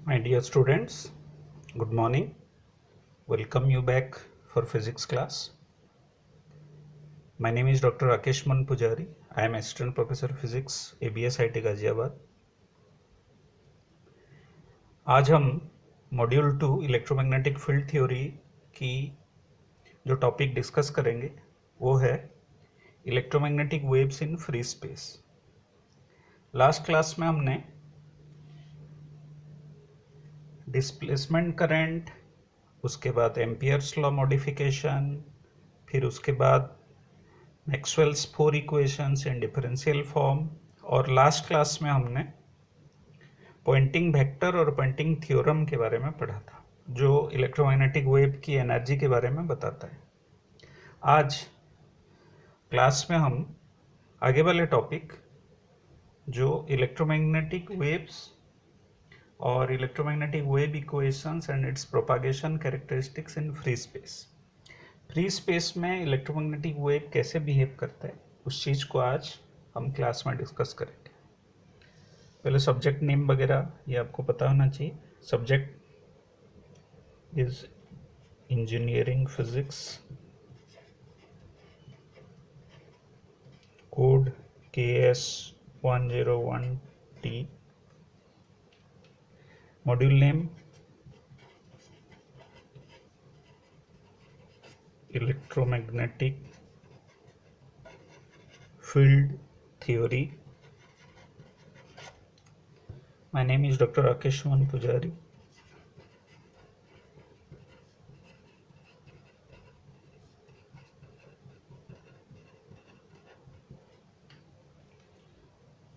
My dear students, good morning. Welcome you back for physics class. My name is Dr. Rakesh Man Pujari. I am Assistant Professor Physics, ABS IIT Ghaziabad. आज हम module 2 electromagnetic field theory की जो topic discuss करेंगे वो है electromagnetic waves in free space. Last class में हमने displacement current, उसके बाद एम्पियर्स लॉ मॉडिफिकेशन, फिर उसके बाद मैक्सवेल्स 4 इक्वेशंस इन डिफरेंशियल फॉर्म, और लास्ट क्लास में हमने पॉइंटिंग वेक्टर और पॉइंटिंग थ्योरम के बारे में पढ़ा था जो इलेक्ट्रोमैग्नेटिक वेव की एनर्जी के बारे में बताता है. आज क्लास में हम आगे वाले टॉपिक जो इलेक्ट्रोमैग्नेटिक वेव्स और electromagnetic wave equations and it's propagation characteristics in free space में इलेक्ट्रोमैग्नेटिक वेव कैसे बिहेव करता है उस चीज़ को आज हम क्लास में डिस्कस करेंगे. पहले सब्जेक्ट नेम वगैरह ये आपको पता होना चाहिए. Subject is engineering physics, code KS101T, module name electromagnetic field theory. My name is Dr. Rakesh Man Pujari.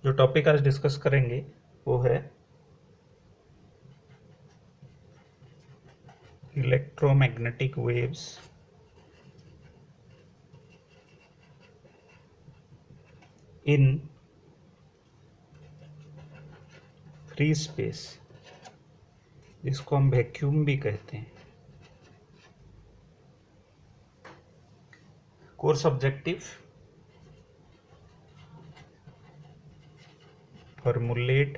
जो टॉपिक आज डिस्कस करेंगे वो है electromagnetic waves in free space, जिसको हम वैक्यूम भी कहते हैं. Course objective: formulate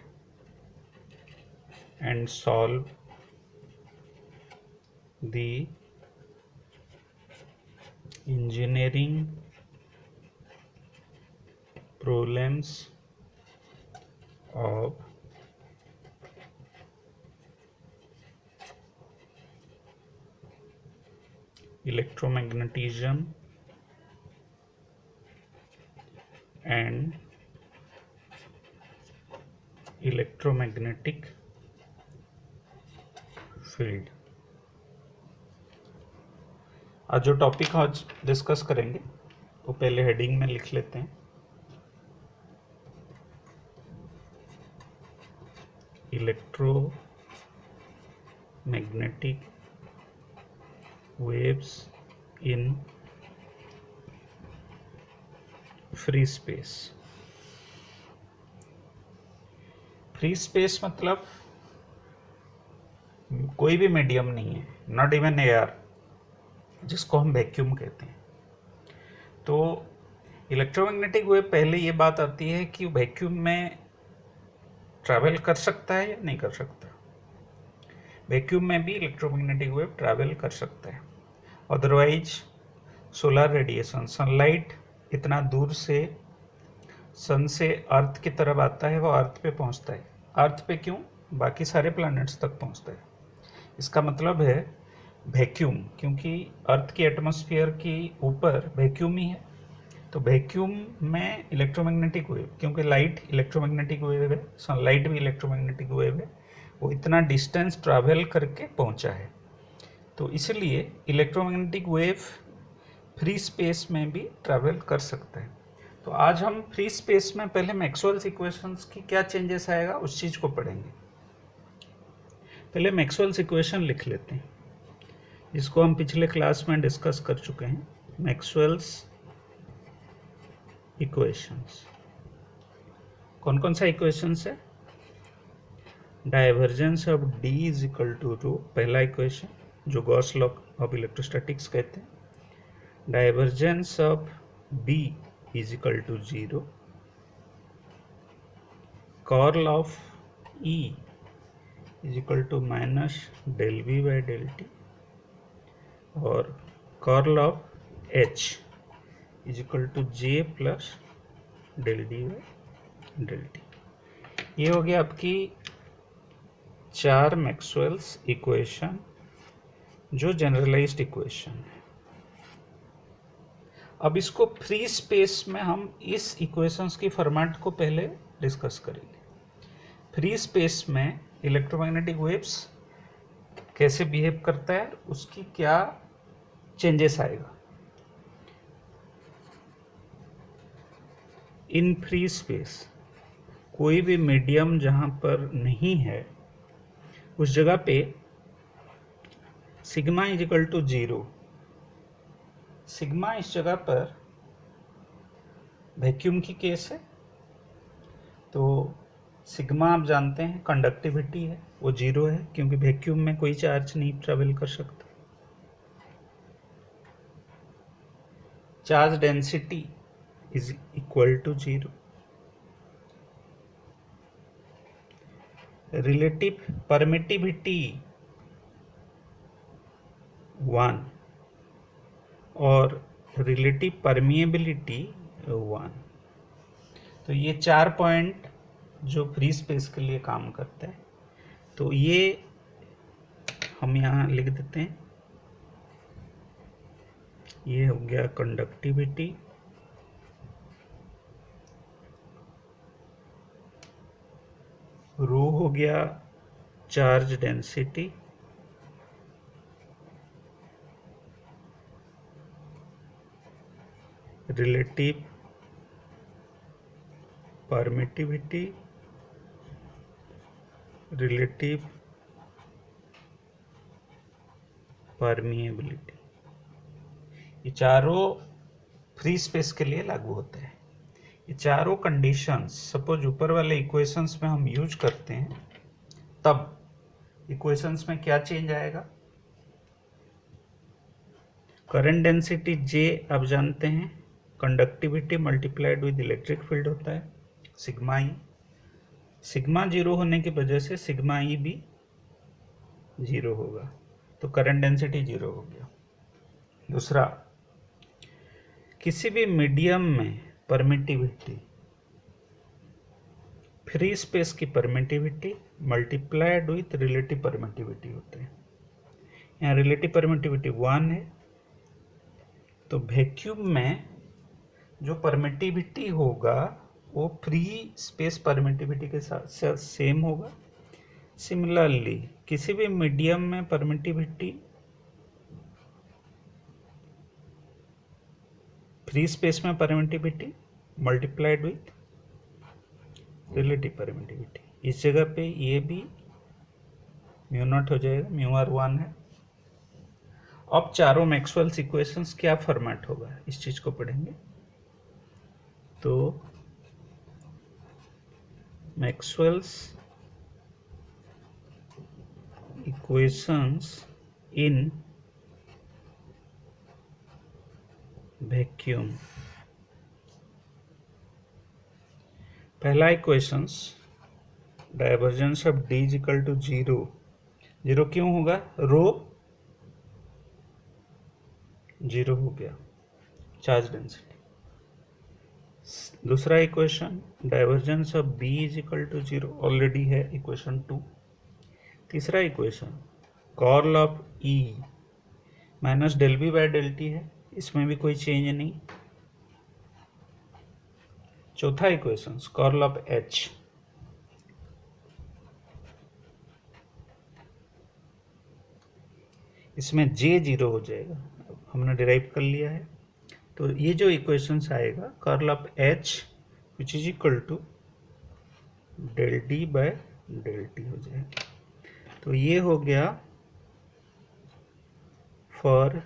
and solve the engineering problems of electromagnetism and electromagnetic field. आज जो टॉपिक आज डिस्कस करेंगे वो पहले हेडिंग में लिख लेते हैं. Electromagnetic waves in free space. Free space मतलब कोई भी मीडियम नहीं है, नॉट इवन एयर, जिसको हम वैक्यूम कहते हैं. तो इलेक्ट्रोमैग्नेटिक वेव पहले ये बात आती है कि वैक्यूम में ट्रैवल कर सकता है या नहीं कर सकता. वैक्यूम में भी इलेक्ट्रोमैग्नेटिक वेव ट्रैवल कर सकता है. अदरवाइज सोलर रेडिएशन, सनलाइट इतना दूर से सन से अर्थ की तरफ आता है, वो अर्थ पे पहुंचता है. अर्थ पे क्यों, बाकी सारे प्लैनेट्स तक पहुंचता है. इसका मतलब है वैक्यूम, क्योंकि अर्थ की एटमॉस्फेयर की ऊपर वैक्यूम ही है. तो वैक्यूम में इलेक्ट्रोमैग्नेटिक वेव, क्योंकि लाइट इलेक्ट्रोमैग्नेटिक वेव है, सनलाइट भी इलेक्ट्रोमैग्नेटिक वेव है, वो इतना डिस्टेंस ट्रैवल करके पहुंचा है. तो इसलिए इलेक्ट्रोमैग्नेटिक वेव फ्री स्पेस में भी ट्रैवल कर सकता है. तो आज हम फ्री स्पेस में पहले मैक्सवेल्स इक्वेशंस की क्या चेंजेस आएगा उस चीज़ को पढ़ेंगे. पहले मैक्सवेल्स इक्वेशन लिख लेते हैं, जिसको हम पिछले क्लास में डिस्कस कर चुके हैं. मैक्सवेल्स इक्वेशंस कौन कौन सा इक्वेशंस है? Divergence of D is equal to rho, पहला इक्वेशन जो गॉस लॉ ऑफ इलेक्ट्रोस्टैटिक्स कहते हैं. Divergence of B is equal to 0. Curl of E is equal to minus del V by del T और curl of H is equal to J plus del D by del T. ये हो गया आपकी 4 Maxwell's equation जो generalized equation है। अब इसको free space में हम इस इक्वेशंस की फॉर्मेट को पहले डिस्कस करेंगे। फ्री स्पेस में इलेक्ट्रोमैग्नेटिक वेव्स कैसे बिहेव करता है, उसकी क्या चेंजेस आएगा। इन फ्री स्पेस कोई भी मीडियम जहाँ पर नहीं है उस जगह पे sigma is equal to 0। Sigma इस जगह पर वैक्यूम की केस है, तो सिग्मा आप जानते हैं कंडक्टिविटी है, वो 0 है क्योंकि वैक्यूम में कोई चार्ज नहीं ट्रेवल कर सकता। Charge density is equal to 0। Relative permittivity 1 और रिलेटिव परमिएबिलिटी 1। तो ये 4 पॉइंट जो फ्री स्पेस के लिए काम करता है, तो ये हम यहाँ लिख देते हैं। ये हो गया कंडक्टिविटी, रो हो गया charge density, relative permittivity, relative permeability, ये चारों फ्री स्पेस के लिए लागू होते हैं। ये चारों कंडीशंस सपोज ऊपर वाले इक्वेशंस में हम यूज करते हैं, तब इक्वेशंस में क्या चेंज आएगा। करंट डेंसिटी J आप जानते हैं, conductivity multiplied with electric field होता है सिग्मा ई। सिग्मा 0 होने की वजह से सिग्मा ई भी 0 होगा, तो करंट डेंसिटी 0 हो गया। दूसरा, किसी भी मीडियम में परमिटिविटी, फ्री स्पेस की permittivity multiplied with relative permittivity होते हैं। यहाँ रिलेटिव परमिटिविटी 1 है, तो वैक्यूम में जो परमिटिविटी होगा वो फ्री स्पेस परमिटिविटी के साथ सेम होगा। सिमिलरली किसी भी मीडियम में परमिटिविटी फ्री स्पेस में permittivity multiplied with relative permittivity, इस जगह पे ये भी म्यू नॉट हो जाएगा, म्यू आर 1 है। अब चारों मैक्सवेल्स इक्वेशंस क्या फॉर्मेट होगा इस चीज को पढ़ेंगे। तो मैक्सवेल्स इक्वेशंस इन वैक्यूम। पहला equations, divergence of D is equal to 0। 0 क्यों होगा, रो 0 हो गया, चार्ज डेंसिटी। दूसरा equation, divergence of B is equal to 0, already है इक्वेशन 2। तीसरा equation, curl of E minus del B by del t है, इसमें भी कोई चेंज नहीं। चौथा इक्वेशन, कर्ल ऑफ H, इसमें J 0 हो जाएगा, हमने डिराइव कर लिया है। तो ये जो इक्वेशंस आएगा, curl of H which is equal to del D by del T हो जाएगा। तो ये हो गया फॉर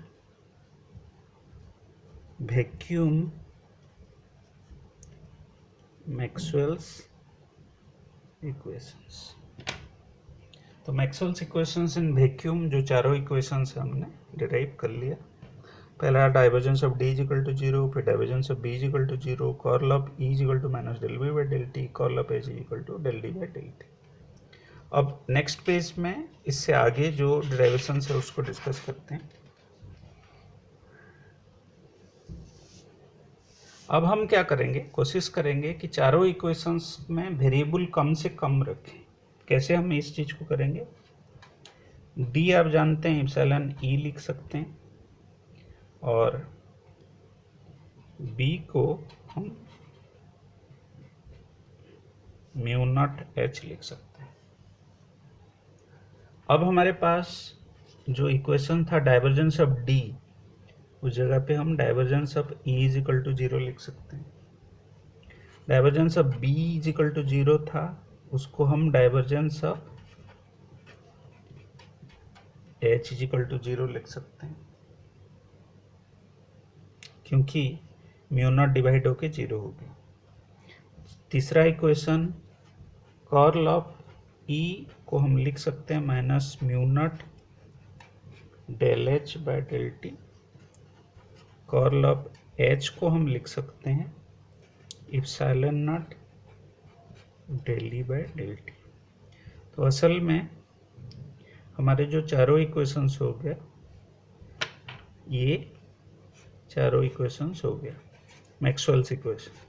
वैक्यूम मैक्सवेल्स इक्वेशंस। तो मैक्सवेल्स इक्वेशंस इन वैक्यूम, जो चारों इक्वेशंस हमने डिराइव कर लिया। पहला divergence of D is equal to 0, फिर divergence of B is equal to 0, curl of E is equal to minus del B by del t, curl of H is equal to del D by del t. अब next page में इससे आगे जो derivation है उसको discuss करते हैं। अब हम क्या करेंगे, कोशिश करेंगे कि चारों इक्वेशंस में वेरिएबल कम से कम रखें। कैसे हम इस चीज़ को करेंगे, डी आप जानते हैं एप्सिलॉन ई लिख सकते हैं और बी को हम म्यू नॉट एच लिख सकते हैं। अब हमारे पास जो इक्वेशन था डाइवर्जेंस ऑफ डी, उस जगह पे हम divergence of E is equal to 0 लिख सकते हैं। Divergence of B is equal to 0 था, उसको हम divergence of H is equal to 0 लिख सकते हैं, क्योंकि म्यू नॉट डिवाइड होके 0 हो गया। तीसरा इक्वेशन कर्ल ऑफ ई को हम लिख सकते हैं minus mu naught del H by del t. Curl of H को हम लिख सकते हैं epsilon naught del E by del t. तो असल में हमारे जो चारों इक्वेशंस हो गया, ये चारों इक्वेशंस हो गया मैक्सवेल्स इक्वेशन।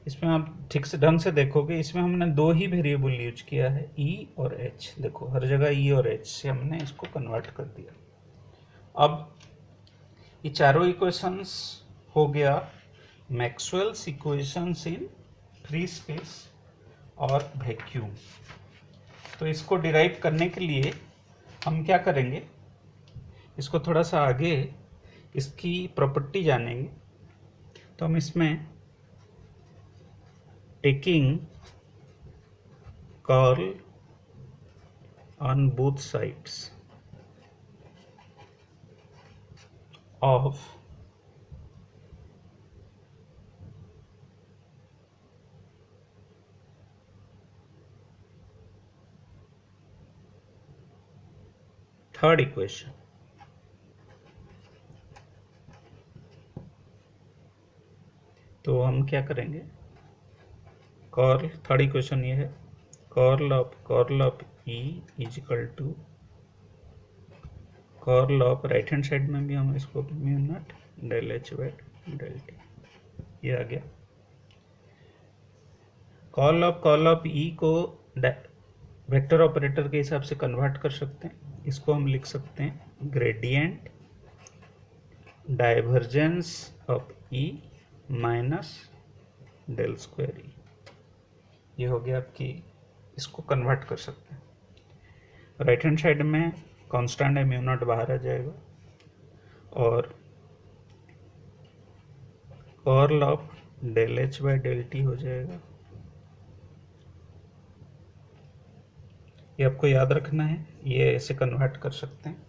इसमें आप ठीक से ढंग से देखोगे, इसमें हमने दो ही वेरिएबल यूज किया है, ई और एच। देखो हर जगह ई और एच से हमने इसको कन्वर्ट कर दिया। अब ये चारों इक्वेशंस हो गया Maxwell's equations in free space और वैक्यूम। तो इसको डिराइव करने के लिए हम क्या करेंगे, इसको थोड़ा सा आगे इसकी प्रॉपर्टी जानेंगे। तो हम इसमें taking curl on both sides of third equation, तो हम क्या करेंगे, कर्ल, थर्ड इक्वेशन ये है, curl of E is equal to curl of, right hand side में भी हम इसको mu naught del H by del T, ये आ गया। कर्ल ऑफ ई को वेक्टर ऑपरेटर के हिसाब से कन्वर्ट कर सकते हैं। इसको हम लिख सकते हैं gradient divergence of E minus del square E. ये हो गया आपकी, इसको कन्वर्ट कर सकते हैं। राइट हैंड साइड में कांस्टेंट है म्यू नॉट बाहर आ जाएगा और curl of del H by del T हो जाएगा। ये आपको याद रखना है, ये ऐसे कन्वर्ट कर सकते हैं।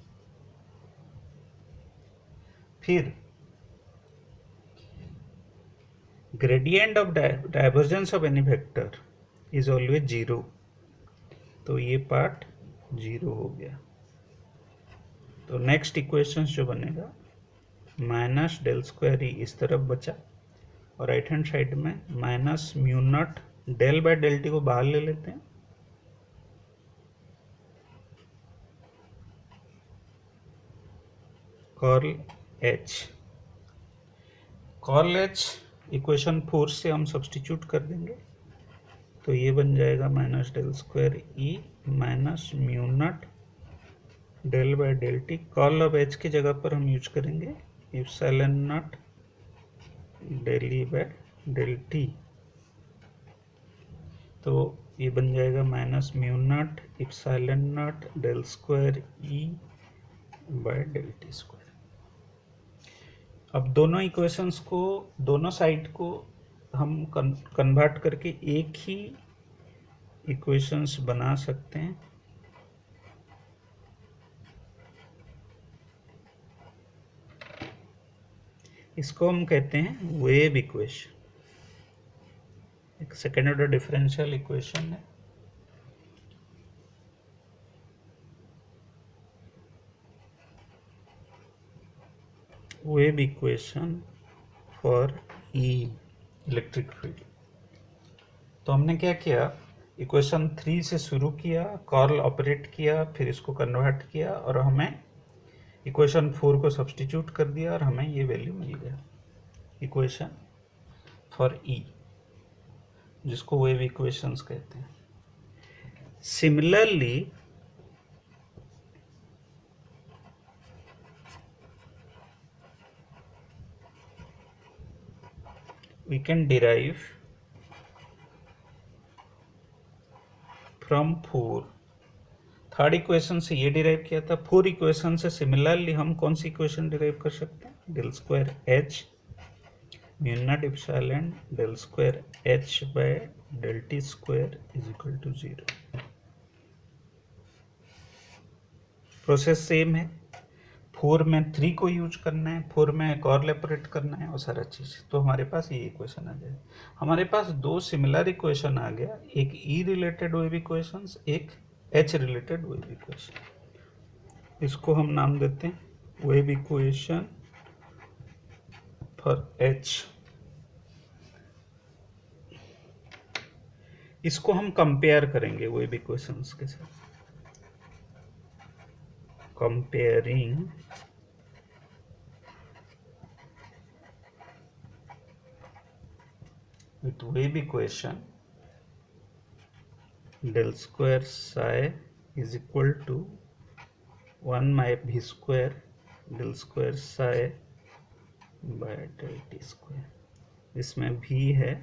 फिर gradient of divergence of any vector is always 0, तो ये पार्ट 0 हो गया। तो नेक्स्ट इक्वेशन जो बनेगा माइनस डेल स्क्वायर ई इस तरफ बचा और राइट हैंड साइड में minus mu naught del by del t को बाहर ले लेते हैं, कर्ल एच इक्वेशन 4 से हम सब्स्टिट्यूट कर देंगे, तो ये बन जाएगा minus del square E minus mu naught del by del t. Curl of H की जगह पर हम यूज करेंगे epsilon naught del E by del t, तो ये बन जाएगा minus mu naught epsilon naught del square E by del t square. अब दोनों इक्वेशंस को, दोनों साइड को हम कन्वर्ट करके एक ही इक्वेशंस बना सकते हैं। इसको हम कहते हैं वेव इक्वेशन, एक सेकेंड ऑर्डर डिफरेंशियल इक्वेशन है। Wave equation for E electric field. तो हमने क्या किया, इक्वेशन 3 से शुरू किया, कर्ल ऑपरेट किया, फिर इसको कन्वर्ट किया और हमें इक्वेशन 4 को सब्स्टिट्यूट कर दिया और हमें ये वैल्यू मिल गया, इक्वेशन फॉर ई, जिसको वेव इक्वेशंस कहते हैं। Similarly we can derive from 4, third equation से ये डिराइव किया था, 4 इक्वेशन से सिमिलरली हम कौन सी इक्वेशन डिराइव कर सकते हैं, del square H mu naught epsilon del square H by del t square is equal to 0। Process same है, 4 में 3 को यूज करना है, 4 में कर्ल ऑपरेट करना है और सारा चीज़, तो हमारे पास ये इक्वेशन आ जाए। हमारे पास दो सिमिलर इक्वेशन आ गया, एक ई रिलेटेड वेव इक्वेशन, एक एच रिलेटेड वेव इक्वेशन। इसको हम नाम देते हैं वेव इक्वेशन फॉर एच। इसको हम कंपेयर करेंगे वेव इक्वेशंस के साथ, comparing with wave equation del square psi is equal to 1 by v square del square psi by del t square। इसमें v है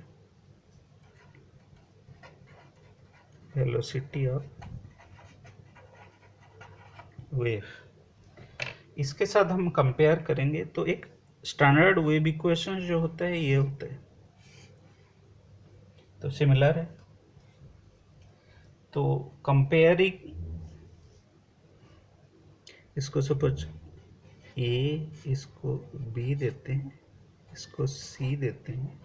वेलोसिटी ऑफ वेव। इसके साथ हम कंपेयर करेंगे तो एक स्टैंडर्ड वेव इक्वेशन जो होता है ये होता है, तो सिमिलर है। तो कंपेयरिंग, इसको सपोज ए, इसको बी देते हैं, इसको सी देते हैं,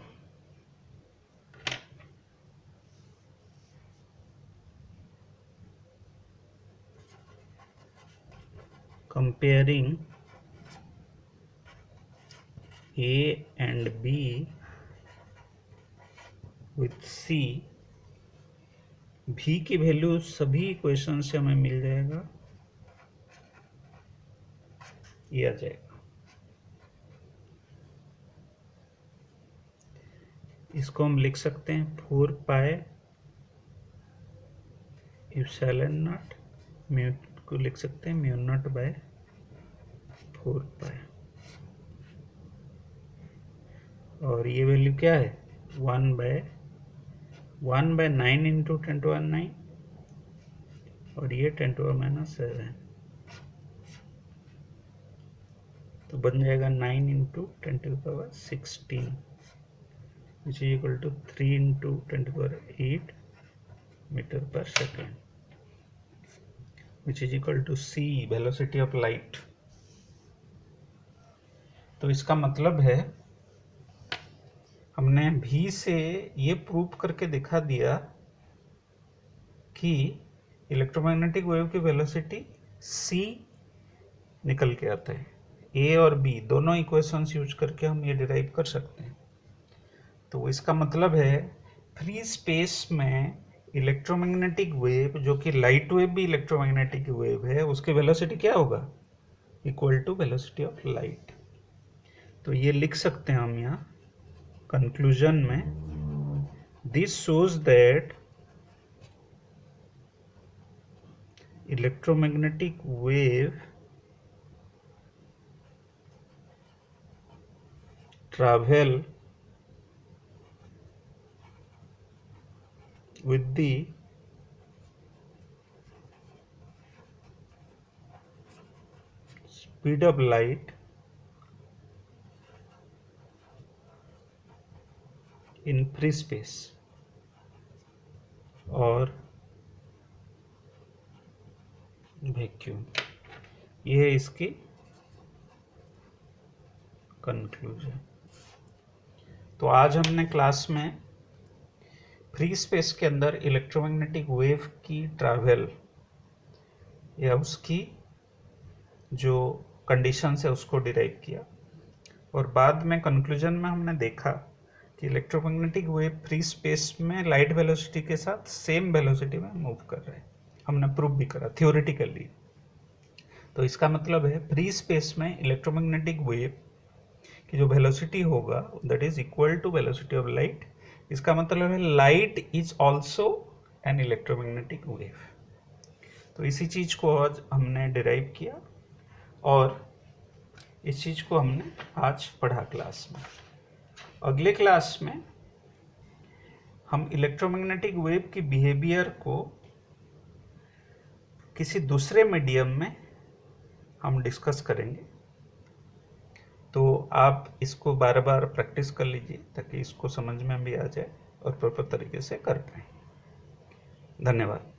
comparing A and B with C, V की वैल्यू सभी इक्वेशन से हमें मिल जाएगा, ये आ जाएगा। इसको हम लिख सकते हैं 4 पाई एप्सिलॉन नॉट, म्यू को लिख सकते हैं म्यू नॉट बाय 4 पाई, और ये वैल्यू क्या है 1 बाय 9 इंटू 10⁻⁹, और ये 10⁻⁷, तो बन जाएगा 9 into 10⁻16 which is equal to 3 into 10⁸ metre per second, which is equal to c, velocity of light। तो इसका मतलब है हमने v से ये प्रूव करके दिखा दिया कि इलेक्ट्रोमैग्नेटिक वेव की वेलोसिटी c निकल के आता है। a और b दोनों इक्वेशंस यूज करके हम ये डिराइव कर सकते हैं। तो इसका मतलब है फ्री स्पेस में इलेक्ट्रोमैग्नेटिक वेव, जो कि लाइट वेव भी इलेक्ट्रोमैग्नेटिक वेव है, उसकी वेलोसिटी क्या होगा, equal to velocity of light. तो ये लिख सकते हैं हम यहाँ कंक्लूजन में, this shows that electromagnetic wave travel with the speed of light in free space, और वैक्यूम। ये है इसकी कंक्लूजन। तो आज हमने क्लास में फ्री स्पेस के अंदर इलेक्ट्रोमैग्नेटिक वेव की ट्रैवल या उसकी जो कंडीशंस है उसको डिराइव किया, और बाद में कंक्लूजन में हमने देखा कि इलेक्ट्रोमैग्नेटिक वेव फ्री स्पेस में लाइट वेलोसिटी के साथ सेम वेलोसिटी में मूव कर रहे हैं। हमने प्रूव भी करा थियोरेटिकली। तो इसका मतलब है फ्री स्पेस में इलेक्ट्रोमैग्नेटिक वेव की जो वेलोसिटी होगा that is equal to velocity of light. इसका मतलब है light is also an electromagnetic wave. तो इसी चीज़ को आज हमने डिराइव किया और इस चीज़ को हमने आज पढ़ा क्लास में। अगले क्लास में हम इलेक्ट्रोमैग्नेटिक वेव की बिहेवियर को किसी दूसरे मीडियम में हम डिस्कस करेंगे। तो आप इसको बार बार प्रैक्टिस कर लीजिए ताकि इसको समझ में भी आ जाए और प्रॉपर तरीके से कर पाएँ। धन्यवाद।